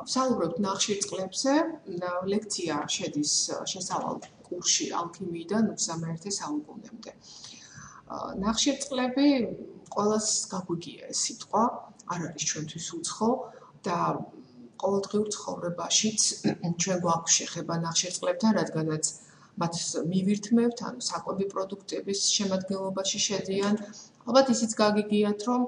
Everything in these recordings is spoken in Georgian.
ვსაუბრობთ ნახშირწყლებზე, ლექცია შედის შესავალ კურსში ალქიმიიდან 21 საუკუნემდე. ნახშირწყლები ყველას გაგვიგია ეს სიტყვა, არ არის ჩვენთვის უცხო და ყოველდღიურ ცხოვრებაშიც ჩვენ გვაქვს შეხება ნახშირწყლებთან, რადგანაც მათ მივირთმევთ, ანუ საკვები პროდუქტების შემადგენლობაში შედიან. ალბათ ისიც გაგიგიათ, რომ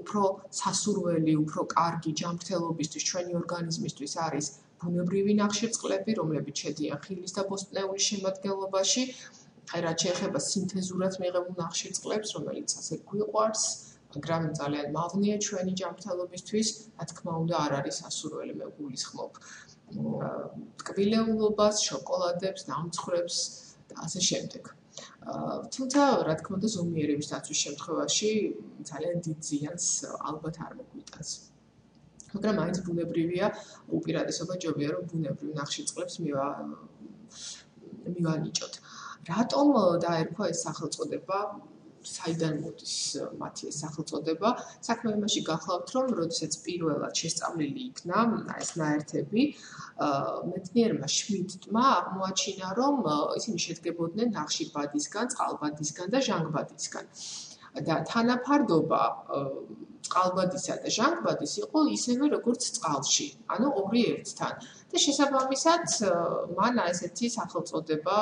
უფრო სასურველი, უფრო კარგი ჯანმრთელობისთვის, ჩვენი ორგანიზმისთვის არის ბუნებრივი ნახშირწყლები, რომლებიც შედიან ხილის და ბოსტნეულის შემადგენლობაში. რაც შეეხება სინთეზურად მიღებულ ნახშირწყლებს, რომელიც ასე გვიყვარს, მაგრამ ძალიან მავნეა ჩვენი ჯანმრთელობისთვის, რა თქმა უნდა, არ არის სასურველი, მე გულისხმობ ტკბილეულობას, შოკოლადებს, დამცხრებს და ასე შემდეგ. თუმცა, რა თქმა უნდა, ზომიერების დაცვის შემთხვევაში ძალიან დიდ ზიანს ალბათ არ მოგვიტანს. მაგრამ მაინც ბუნებრივია, უპირატესობა ჯობია, რომ ბუნებრივ ნახშირწყლებს მივანიჭოთ. რატომ დაერქვა ეს სახელწოდება? საიდან მოდის მათი ეს სახელწოდება? საქმე იმაში გახლავთ, რომ როდესაც პირველად შესწავლილი იქნა ეს ნაერთები, მეცნიერმა შმიდტმა აღმოაჩინა, რომ ისინი შედგებოდნენ ნახშირბადისგან, წყალბადისგან და ჟანგბადისგან. და თანაფარდობა წყალბადისა და ჟანგბადის იყო ისევე როგორც წყალში, ანუ 2:1-თან. და შესაბამისად, მან ესეთი სახელწოდება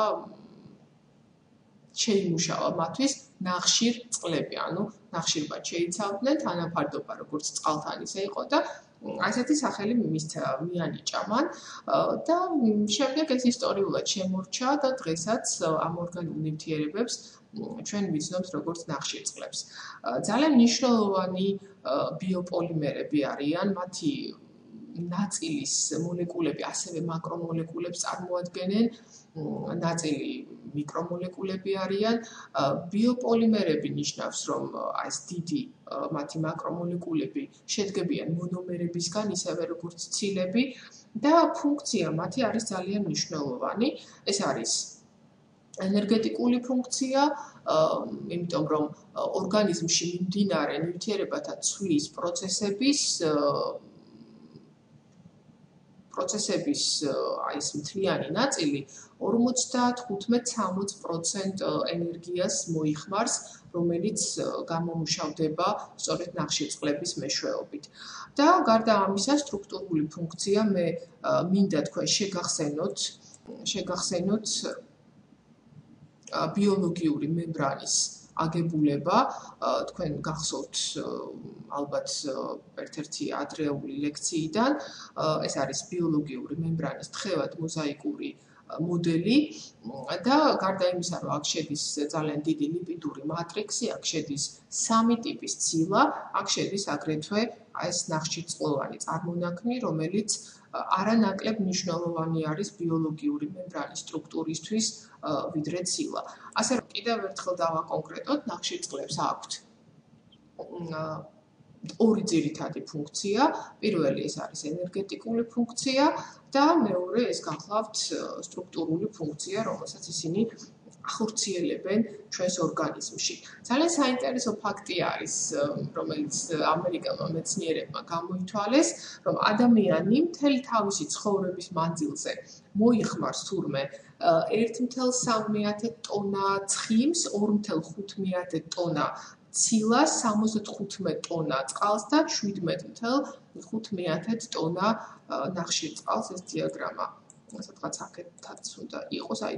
შეიმუშავა მათთვის ნახშირწყლები, ანუ ნახშირბად შეიცავდნენ, თანაფარდობა როგორც წყალთან ისე იყო და ასეთი სახელი მიანიჭა მან და შემდეგ ეს ისტორიულად შემორჩა და დღესაც ამ ორგანულ ნივთიერებებს ჩვენ ვიცნობთ როგორც ნახშირწყლებს. ძალიან მნიშვნელოვანი ბიოპოლიმერები არიან, მათი ნაწილის მოლეკულები ასევე მაკრომოლეკულებს წარმოადგენენ, ნაწილი მიკრომოლეკულები არიან. ბიოპოლიმერები ნიშნავს, რომ ეს დიდი მათი მაკრომოლეკულები შედგებიან მონომერებისგან, ისევე როგორც ცილები და ფუნქცია მათი არის ძალიან მნიშვნელოვანი. ეს არის ენერგეტიკული ფუნქცია, იმიტომ რომ ორგანიზმში მიმდინარე ნივთიერებათა ცვლის პროცესების ეს მთლიანი ნაწილი 55-60% ენერგიას მოიხმარს, რომელიც გამომუშავდება სწორედ ნახშირწყლების მეშვეობით. და გარდა ამისა, სტრუქტურული ფუნქცია მე მინდა თქვენ შეგახსენოთ ბიოლოგიური მემბრანის აგებულება, თქვენ გახსოვთ ალბათ ერთ-ერთი ადრეული ლექციიდან, ეს არის ბიოლოგიური მემბრანის თხევად მოზაიკური მოდელი და გარდა იმისა, რომ აქ შედის ძალიან დიდი ლიპიდური მატრიქსი, აქ შედის 3 ტიპის ცილა, აქ შედის აგრეთვე ეს ნახშირწყლოვანი წარმონაქმნი, რომელიც არანაკლებ მნიშვნელოვანი არის ბიოლოგიური მემბრანის სტრუქტურისთვის, ვიდრე ცილა. ასე რომ კიდევ ერთხელ დავაკონკრეტოთ, ნახშირწყლებს აქვთ ორი ძირითადი ფუნქცია. პირველი ეს არის ენერგეტიკული ფუნქცია და მეორე ეს გახლავთ სტრუქტურული ფუნქცია, რომელსაც ისინი ახორციელებენ ჩვენს ორგანიზმში. ძალიან საინტერესო ფაქტი არის, რომელიც ამერიკელმა მეცნიერებმა გამოითვალეს, რომ ადამიანი მთელი თავისი ცხოვრების მანძილზე მოიხმარს თურმე 1,3 ტონა ცხიმს, 2,5 ტონა ცილას, 75 ტონა წყალს და 17,5 ტონა ნახშირწყალს. ეს დიაგრამა სადღაც აქეთაც უნდა იყოს, აი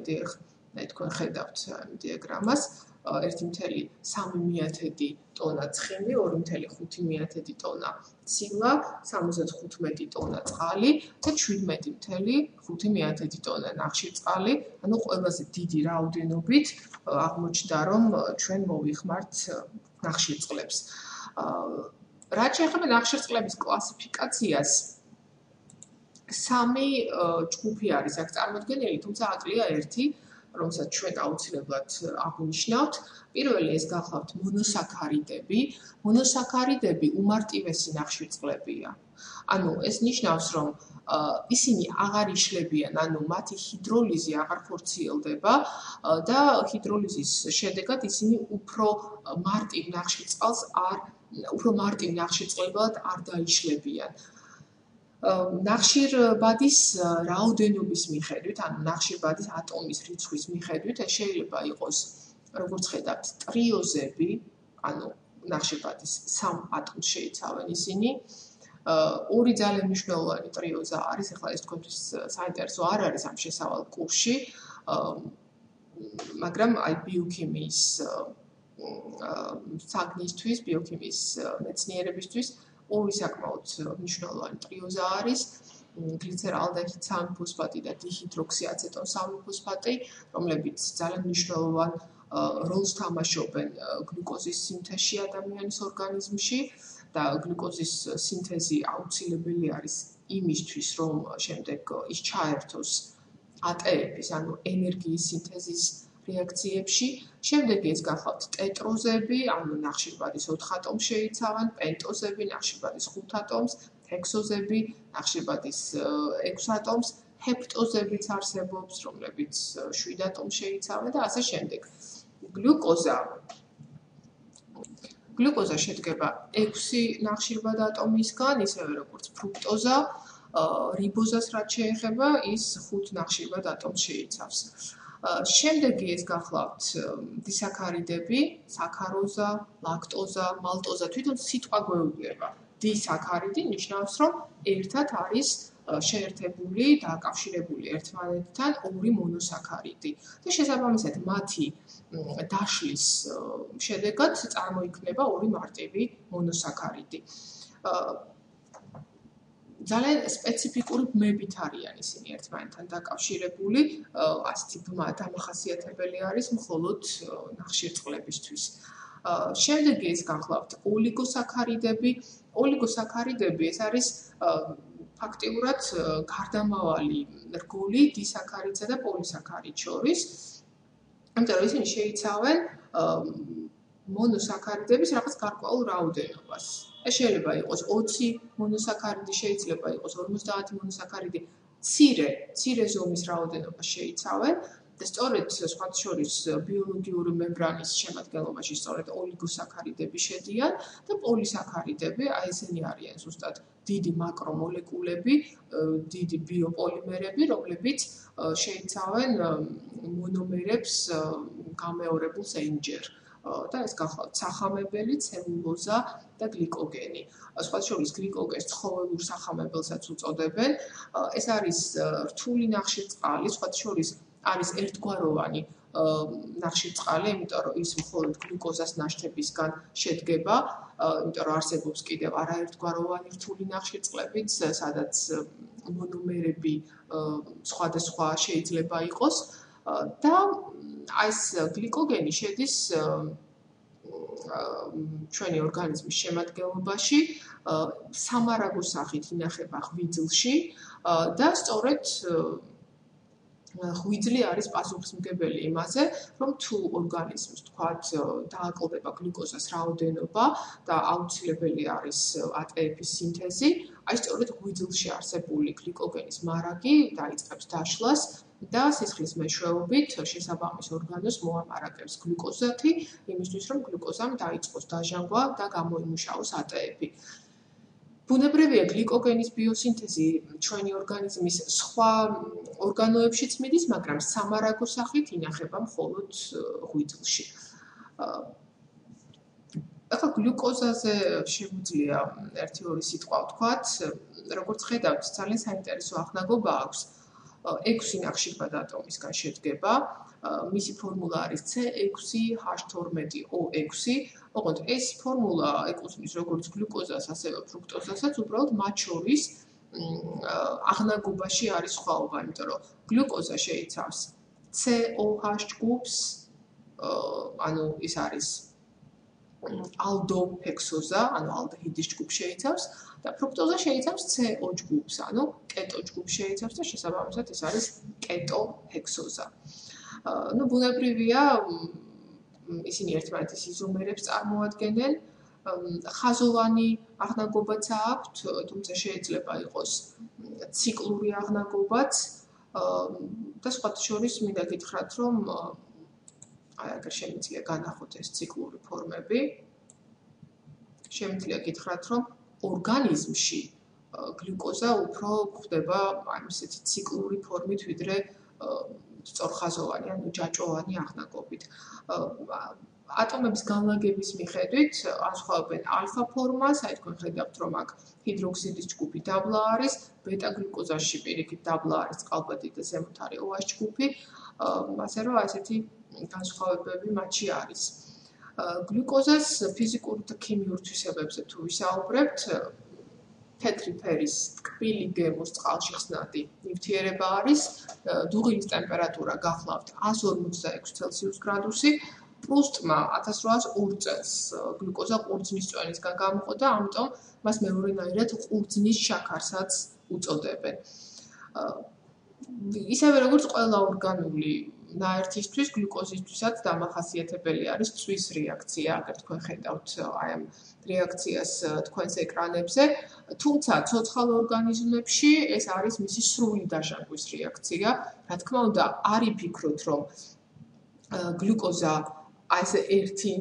თქვენ ხედავთ დიაგრამას, 1,3 ტონა ცხიმი, 2,5 ტონა ცილა, 75 ტონა წყალი და 17,5 ტონა ნახშირწყალი, ანუ ყველაზე დიდი რაოდენობით აღმოჩნდა, რომ ჩვენ მოვიხმართ ნახშირწყლებს. რაც შეეხება ნახშირწყლების კლასიფიკაციას, 3 ჯგუფი არის აქ წარმოდგენილი, თუმცა აკლია ერთი, რომელსაც ჩვენ აუცილებლად აღვნიშნავთ. პირველი ეს გახლავთ მონოსაქარიდები. მონოსაქარიდები უმარტივესი ნახშირწყლებია. ანუ ეს ნიშნავს, რომ ისინი აღარ იშლებიან, ანუ მათი ჰიდროლიზი აღარ ხორციელდება და ჰიდროლიზის შედეგად ისინი უფრო მარტივ ნახშირწყლად არ დაიშლებიან. ნახშირბადის რაოდენობის მიხედვით, ანუ ნახშირბადის ატომის რიცხვის მიხედვით, ეს შეიძლება იყოს, როგორც ხედავთ, ტრიოზები, ანუ ნახშირბადის 3 ატომს შეიცავენ ისინი. ორი ძალიან მნიშვნელოვანი ტრიოზა არის, ახლა ეს თქვენთვის საინტერესო არ არის ამ შესავალ კურსში, მაგრამ აი ბიოქიმიის საგნისთვის, ბიოქიმიის მეცნიერებისთვის ორი საკმაოდ მნიშვნელოვანი ტრიოზა არის, გლიცერალდეჰიდ 3 ფოსფატი და დიჰიდროქსიაცეტონ 3 ფოსფატი, რომლებიც ძალიან მნიშვნელოვან როლს თამაშობენ გლუკოზის სინთეზში ადამიანის ორგანიზმში და გლუკოზის სინთეზი აუცილებელი არის იმისთვის, რომ შემდეგ ის ჩაერთოს ATP-ის, ანუ ენერგიის სინთეზის რეაქციებში. შემდეგ ეს გახლავთ ტეტროზები, ანუ ნახშირბადის 4 ატომს შეიცავენ, პენტოზები, ნახშირბადის 5 ატომს, ჰექსოზები, ნახშირბადის 6 ატომს, ჰეპტოზებიც არსებობს, რომლებიც 7 ატომს შეიცავენ და ასე შემდეგ. გლუკოზა შედგება 6 ნახშირბად ატომისგან, ისევე როგორც ფრუქტოზა, რიბოზას რაც შეეხება, ის 5 ნახშირბად ატომს შეიცავს. შემდეგი ეს გახლავთ დისაქარიდები, საქაროზა, ლაქტოზა, მალტოზა, თვითონ სიტყვა გვეუბნება. დისაქარიდი ნიშნავს, რომ ერთად არის შეერთებული და აკავშირებული ერთმანეთთან ორი მონოსაქარიდი და შესაბამისად მათი დაშლის შედეგად წარმოიქმნება ორი მარტივი მონოსაქარიდი. ძალიან სპეციფიკური ბმებით არიან ისინი ერთმანეთთან დაკავშირებული, ასეთი ბმა დამახასიათებელი არის მხოლოდ ნახშირწყლებისთვის. შემდეგი ეს გახლავთ ოლიგოსაქარიდები. ოლიგოსაქარიდები ეს არის ფაქტიურად გარდამავალი რგოლი დისაქარიდსა და პოლისაქარიდ შორის. ამიტომ ისინი შეიცავენ მონოსაქარიდების რაღაც გარკვეულ რაოდენობას. ეს შეიძლება იყოს 20 მონოსაქარიდი, შეიძლება იყოს 50 მონოსაქარიდი, მცირე ზომის რაოდენობას შეიცავენ და სწორედ სხვათა შორის ბიოლოგიური მემბრანის შემადგენლობაში სწორედ ოლიგოსაქარიდები შედიან და პოლისაქარიდები, აი ესენი არიან ზუსტად დიდი მაკრომოლეკულები, დიდი ბიოპოლიმერები, რომლებიც შეიცავენ მონომერებს გამეორებულ ენჯერ. და ეს გახლავთ სახამებელი, ცელულოზა და გლიკოგენი. სხვათა შორის გლიკოგენს ცხოველურ სახამებელსაც უწოდებენ. ეს არის რთული ნახშირწყალი, სხვათა შორის არის ერთგვაროვანი ნახშირწყალი, იმიტომ რომ ის მხოლოდ გლუკოზას ნაშთებისგან შედგება, იმიტომ რომ არსებობს კიდევ არაერთგვაროვანი რთული ნახშირწყლებიც, სადაც მონომერები სხვადასხვა შეიძლება იყოს. და ეს გლიკოგენი შედის ჩვენი ორგანიზმის შემადგენლობაში, სამარაგოს სახით ინახება ღვიძლში და სწორედ ღვიძლი არის პასუხისმგებელი იმაზე, რომ თუ ორგანიზმს თქვათ დააკლდება გლუკოზას რაოდენობა და აუცილებელი არის ATP-ის სინთეზი, აი სწორედ ღვიძლში არსებული გლიკოგენის მარაგი დაიწყებს დაშლას და სისხლის მეშვეობით შესაბამის ორგანოს მოამარაგებს გლუკოზათი, იმისთვის რომ გლუკოზამ დაიწყოს დაჟანგვა და გამოიმუშაოს ATP. ბუნებრივია გლიკოგენის ბიოსინთეზი ჩვენი ორგანიზმის სხვა ორგანოებშიც მიდის, მაგრამ სამარაგო სახით ინახება მხოლოდ ღვიძლში. ახლა გლუკოზაზე შეგვიძლია 1-2 სიტყვა ვთქვათ, როგორც ხედავთ, ძალიან საინტერესო აღნაგობა აქვს. 6 ნახშირბად ატომისგან შედგება, მისი ფორმულა არის C6H12O6. ოღონდ ეს ფორმულა ეკუთვნის როგორც გლუკოზას, ასევე ფრუქტოზასაც, უბრალოდ მათ შორის აღნაგობაში არის სხვაობა, იმიტომ რომ გლუკოზა შეიცავს COH ჯგუფს, ანუ ის არის ალდოჰექსოზა, ანუ ალდეჰიდის ჯგუფს შეიცავს და ფრუქტოზა შეიცავს CO ჯგუფს, ანუ კეტო ჯგუფს შეიცავს და შესაბამისად ეს არის კეტოჰექსოზა. ბუნებრივია, ისინი ერთმანეთის იზომერებს წარმოადგენენ, ხაზოვანი აღნაგობაც აქვთ, თუმცა შეიძლება იყოს ციკლური აღნაგობაც და სხვათა შორის მინდა გითხრათ, რომ აგერ შემიძლია განახოთ ეს ციკლური ფორმები. შემიძლია გითხრათ, რომ ორგანიზმში გლიკოზა უფრო გვხვდება ისეთი ციკლური ფორმით, ვიდრე სწორხაზოვანი, ანუ ჯაჭვოვანი აღნაგობით. ატომების განლაგების მიხედვით ასხვავებენ ალფა ფორმას, აი თქვენ ხედავთ, რომ აქ ჰიდროქსიდის ჯგუფი დაბლა არის, ბეტა-გლიკოზაში პირიქით დაბლა არის წყალბადი და ზემოთ არის OH ჯგუფი, ასე რომ ასეთი განსხვავებები მათში არის. გლიკოზას ფიზიკურ და ქიმიურ თვისებებზე თუ ვისაუბრებთ, თეთრი ფერის ტკბილი გემოს წყალში ხსნადი ნივთიერება არის, დუღილის ტემპერატურა გახლავთ 156 ცელსიუს გრადუსი, პლუს ტმა 1802 წელს გლიკოზა ყურძნის წვენისგან გამოყო და ამიტომ მას მეორენაირად ყურძნის შაქარსაც უწოდებენ. ისევე როგორც ყველა ორგანული ნაერთისთვის, გლიკოზისთვისაც დამახასიათებელი არის წვის რეაქცია, აგერ თქვენ ხედავთ აი ამ რეაქციას თქვენს ეკრანებზე, თუმცა ცოცხალ ორგანიზმებში ეს არის მისი სრული დაჟანგვის რეაქცია. რა თქმა უნდა, არ იფიქროთ, რომ გლიკოზა აი ეს ერთი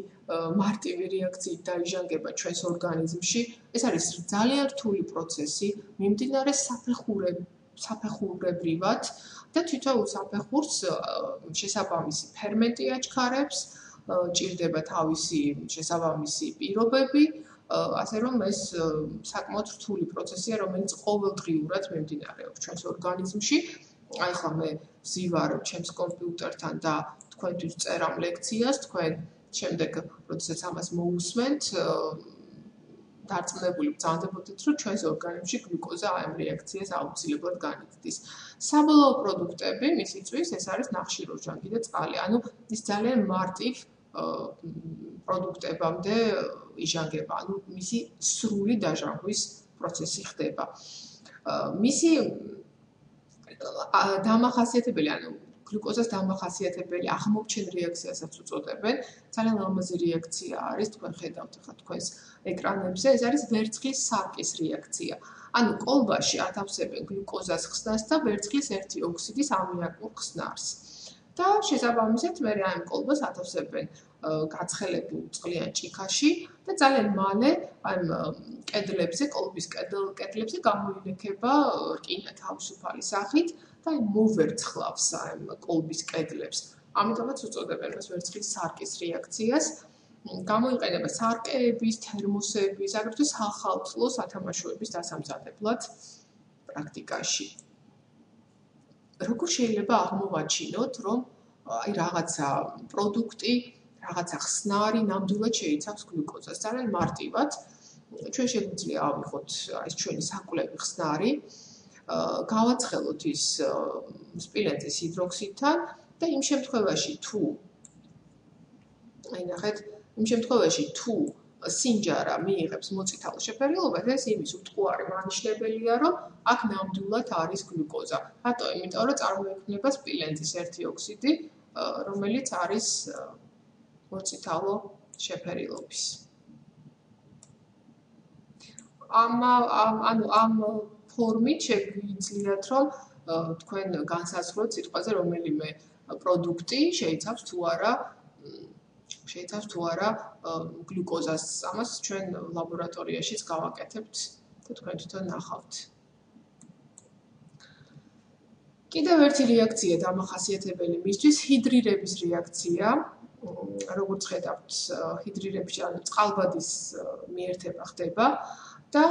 მარტივი რეაქციით დაიჟანგება ჩვენს ორგანიზმში. ეს არის ძალიან რთული პროცესი, მიმდინარე საფეხურებრივად და თვითონ საფეხურს შესაბამისი ფერმენტი აჩქარებს, ჭირდება თავისი შესაბამისი პირობები, ასე რომ ეს საკმაოდ რთული პროცესია, რომელიც ყოველდღიურად მიმდინარეობს ჩვენს ორგანიზმში. აი ხლა მე ვზივარ ჩემს კომპიუტერთან და თქვენთვის წერამ ლექციას, თქვენ შემდეგ, როდესაც ამას მოусმენთ, დარწმუნებული ვწანდებოდეთ, რომ ჩვენს ორგანიზმში გლიკოზა აი ამ რეაქციას აუცილებლად განიცდის. საბოლოო პროდუქტები, მისიწვის, ეს არის ნახშირორჟანგი და წყალი. ანუ ის ძალიან მარტივ პროდუქტებამდე იჟანგება, ანუ მისი სრული დაჟანგვის პროცესი ხდება. მისი დამახასიათებელი, ანუ გლიკოზას დამახასიათებელი აღმოჩენ რეაქციასაც უწოდებენ. ძალიან ლამაზი რეაქცია არის, თქვენ ხედავთ ახლა თქვენს ეკრანებზე, ეს არის ვერცხლის სარკის რეაქცია. ანუ კოლბაში ათავსებენ გლიკოზას ხსნას და ვერცხლის ერთი ოქსიდის ამიაკურ ხსნარს. და შესაბამისად მე ამ კოლბას ათავსებენ გაცხელებულ წყლიან ჭიქაში და ძალიან მალე ამ კედლებზე, კოლბის კედლებზე გამოინექება რკინა თავისუფალი სახით და მოვერცხლავს ამ კოლბის კედლებს. ამიტომაც უწოდებენ მას ვერცხლის სარკის რეაქციას. გამოიყენება სარკეების, თერმოსების, აგრეთვე სახალხო სათამაშოების დასამზადებლად პრაქტიკაში. როგორ შეიძლება აღმოვაჩინოთ, რომ აი რაღაცა პროდუქტი, რაღაცა ხსნარი ნამდვილად შეიცავს გლიკოზას? ძალიან მარტივად. ჩვენ შეგვიძლია ავიღოთ ეს ჩვენი საკვლევი ხსნარი, გავაცხელოთ ის სპილენძის ჰიდროქსიდთან და იმ შემთხვევაში თუ სინჯარა მიიღებს მოწითალო შეფერილობას, ეს იმის უტყუარი მანიშნებელია, რომ აქ ნამდვილად არის გლიკოზა. რატო? იმიტომ რომ წარმოიქმნება სპილენძის ერთი ოქსიდი, რომელიც არის მოწითალო შეფერილობის. ამ ფორმით შეგვიძლიათ, რომ თქვენ განსაზღვროთ სიტყვაზე რომელიმე პროდუქტი შეიცავს თუ არა გლიკოზას. ამას ჩვენ ლაბორატორიაშიც გავაკეთებთ და თქვენ თვითონ ნახავთ. კიდევ ერთი რეაქცია დამახასიათებელი მისთვის ჰიდრირების რეაქცია. როგორც ხედავთ, ჰიდრირებში ანუ წყალბადის მიერთება ხდება და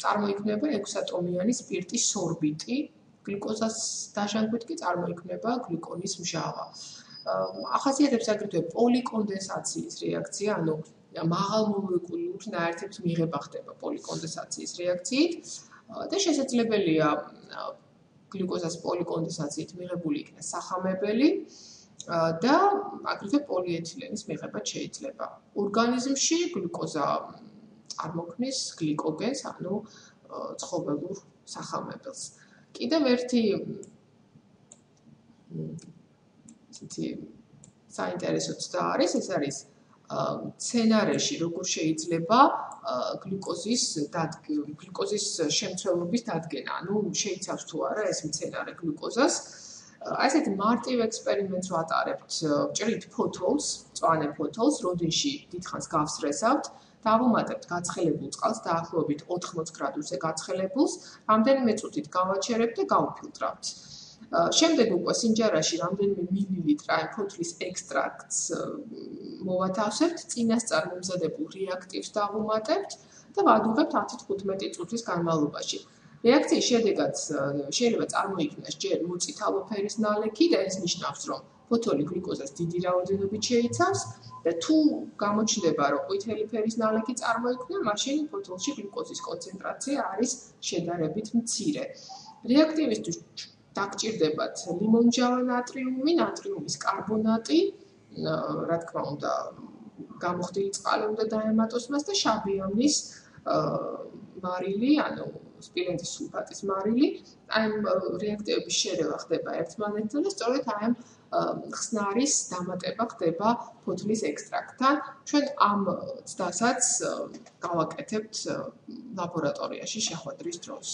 წარმოიქმნება 6 ატომიანი სპირტის სორბიტი. გლიკოზას დაჟანგვით კი წარმოიქმნება გლიკონის მჟავა. ახასიათებს აგრეთვე პოლიკონდენსაციის რეაქცია, ანუ მაღალმოლეკულური ნაერთების მიღება ხდება პოლიკონდენსაციის რეაქციით და შესაძლებელია გლიკოზას პოლიკონდენსაციით მიღებული იქნას სახამებელი და აგრეთვე პოლიეთილენის მიღება შეიძლება. ორგანიზმში გლიკოზა წარმოქმნის გლიკოგენს, ანუ ცხოველურ სახამებელს. კიდევ ერთი საინტერესო ცდა არის, ეს არის მცენარეში როგორ შეიძლება გლიკოზის შემცველობის დადგენა, ანუ შეიცავს თუ არა ეს მცენარე გლიკოზას. ასეთ მარტივ ექსპერიმენტს ვატარებთ, ვჭრით ფოთოლს, მწვანე ფოთოლს, როდინში დიდხანს გავსრესავთ დავუმატებთ გაცხელებულ წყალს დაახლოებით 80 გრადუსზე გაცხელებულს, რამდენიმე წუთით გავაჩერებთ და გავუფილტრავთ. შემდეგ უკვე სინჯარაში რამდენიმე მილილიტრი აი ფოთლის ექსტრაქტს მოვათავსებთ, წინასწარ მომზადებულ რეაქტივს დავუმატებთ და ვადუღებთ 10-15 წუთის განმავლობაში. რეაქციის შედეგად შეიძლება წარმოიქმნას ჯერ მოწითალო ფერის ნალექი და ეს ნიშნავს, რომ ფოთოლი გლიკოზას დიდი რაოდენობით შეიცავს და თუ გამოჩნდება, რომ ყვითელი ფერის ნალექი წარმოიქმნა, მაშინ ფოთოლში გლიკოზის კონცენტრაცია არის შედარებით მცირე. რეაქტივისთვის დაგჭირდებათ ლიმონჯავა ნატრიუმი, ნატრიუმის კარბონატი, რა თქმა უნდა, გამოხდილი წყალი უნდა დაემატოს მას და შაბიამის მარილი, ანუ სპილენძის სულფატის მარილი, აი რეაქტივების შერევა ხდება ერთმანეთთან და სწორედ აი ხსნარის დამატება ხდება ფოთლის ექსტრაქტთან. ჩვენ ამ ცდასაც გავაკეთებთ ლაბორატორიაში შეხვედრის დროს.